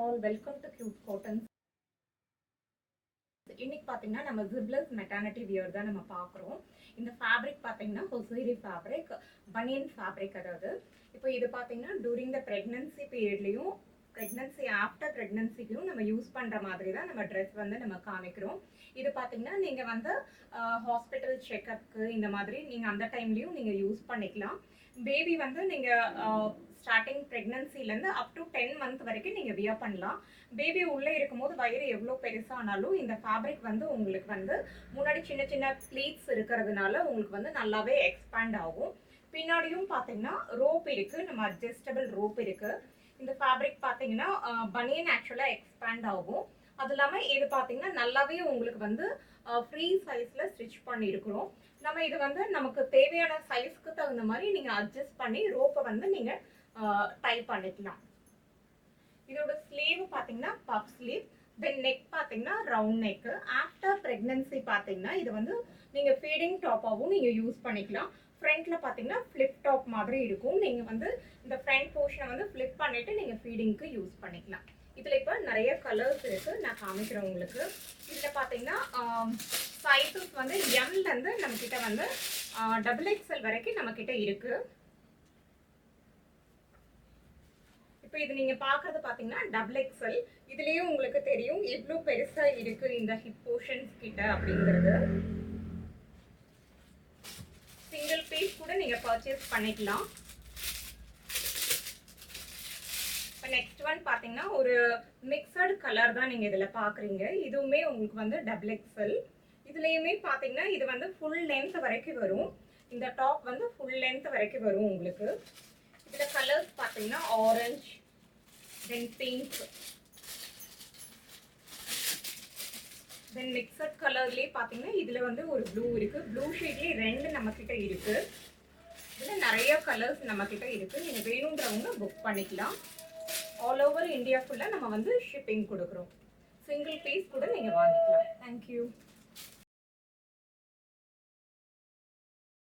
all, welcome to Cute Cottons. இன்னைக்கு பாத்தீங்கன்னா நம்ம ஜிப்லஸ் மெட்டர்னிட்டி வியர் தான் நம்ம பார்க்குறோம். இந்த ஃபேப்ரிக் பாத்தீங்கன்னா ஹொசைரி ஃபேப்ரிக், பனியன் ஃபேப்ரிக். அதாவது இப்போ இது பாத்தீங்கன்னா டூரிங் த ப்ரெக்னன்சி பீரியட்லையும் ப்ரெக்னன்சி ஆஃப்டர் ப்ரெக்னன்சிக்கும் நம்ம யூஸ் பண்ணுற மாதிரி தான் நம்ம ட்ரெஸ் வந்து நம்ம காமிக்கிறோம். இது பார்த்தீங்கன்னா நீங்கள் வந்து ஹாஸ்பிட்டல் செக்கப்க்கு இந்த மாதிரி நீங்கள் அந்த டைம்லையும் நீங்கள் யூஸ் பண்ணிக்கலாம். பேபி வந்து நீங்கள் ஸ்டார்டிங் ப்ரெக்னன்சிலேருந்து அப் டு 10 மந்த் வரைக்கும் நீங்கள் வியர் பண்ணலாம். பேபி உள்ளே இருக்கும்போது வயிறு எவ்வளோ பெருசானாலும் இந்த ஃபேப்ரிக் வந்து உங்களுக்கு வந்து முன்னாடி சின்ன சின்ன ப்ளீட்ஸ் இருக்கிறதுனால உங்களுக்கு வந்து நல்லாவே எக்ஸ்பேண்ட் ஆகும். பின்னாடியும் பார்த்தீங்கன்னா ரோப் இருக்குது, நம்ம அட்ஜஸ்டபிள் ரோப் இருக்குது. இந்த ஃபேப்ரிக் பார்த்தீங்கன்னா பனியன் ஆக்சுவலாக எக்ஸ்பேண்ட் ஆகும். அது இல்லாமல் இது பார்த்தீங்கன்னா நல்லாவே உங்களுக்கு வந்து ஃப்ரீ சைஸில் ஸ்டிச் பண்ணியிருக்கிறோம். நம்ம இது வந்து நமக்கு தேவையான சைஸ்க்கு தகுந்த மாதிரி நீங்கள் அட்ஜஸ்ட் பண்ணி ரோப்பை வந்து நீங்கள் டை பண்ணிக்கலாம். இதோட ஸ்லீவ் பார்த்தீங்கன்னா பஃப் ஸ்லீவ், தென் நெக் பார்த்தீங்கன்னா ரவுண்ட் நெக்கு. ஆஃப்டர் ப்ரெக்னன்சி பார்த்தீங்கன்னா இது வந்து நீங்கள் ஃபீடிங் டாப்பாகவும் நீங்கள் யூஸ் பண்ணிக்கலாம். ஃப்ரண்ட்ல பார்த்தீங்கன்னா ஃப்ளிப் டாப் மாதிரி இருக்கும். நீங்கள் வந்து இந்த ஃப்ரண்ட் போர்ஷனை வந்து ஃப்ளிப் பண்ணிவிட்டு நீங்கள் ஃபீடிங்க்கு யூஸ் பண்ணிக்கலாம். இதில் இப்போ நிறைய கலர்ஸ் இருக்குது, நான் காமிக்கிறேன் உங்களுக்கு. இதில் பார்த்தீங்கன்னா சைஸஸ் வந்து எம்லேருந்து நம்மக்கிட்ட வந்து XXL வரைக்கும் நம்மக்கிட்ட இருக்குது. இப்போ இது நீங்கள் பார்க்குறது பார்த்தீங்கன்னா XXL. இதுலேயும் உங்களுக்கு தெரியும் எவ்வளோ பெருசாக இருக்குது இந்த ஹிப் போர்ஷன்ஸ் கிட்ட அப்படிங்கிறது. சிங்கிள் பீஸ் கூட நீங்கள் பர்ச்சேஸ் பண்ணிக்கலாம். இப்போ நெக்ஸ்ட் ஒன் பார்த்தீங்கன்னா ஒரு மிக்சடு கலர் தான் நீங்கள் இதில் பார்க்குறீங்க. இதுவுமே உங்களுக்கு வந்து XXL. இதுலேயுமே பார்த்தீங்கன்னா இது வந்து ஃபுல் லென்த் வரைக்கும் வரும். இந்த டாப் வந்து ஃபுல் லென்த் வரைக்கும் வரும் உங்களுக்கு. இதில் கலர்ஸ் பார்த்தீங்கன்னா ஆரஞ்ச், தென் பிங்க், தென் மிக்சட் கலர்லேயே பார்த்தீங்கன்னா இதில் வந்து ஒரு ப்ளூ இருக்குது. ப்ளூ ஷேட்லேயே 2 நம்மக்கிட்ட இருக்குது. இதில் நிறைய கலர்ஸ் நம்மக்கிட்ட இருக்குது. நீங்கள் வேணுன்றவங்க புக் பண்ணிக்கலாம். ஆல் ஓவர் இந்தியா ஃபுல்லாக நம்ம வந்து ஷிப்பிங் கொடுக்குறோம். சிங்கிள் பீஸ் கூட நீங்கள் வாங்கிக்கலாம். தேங்க்யூ.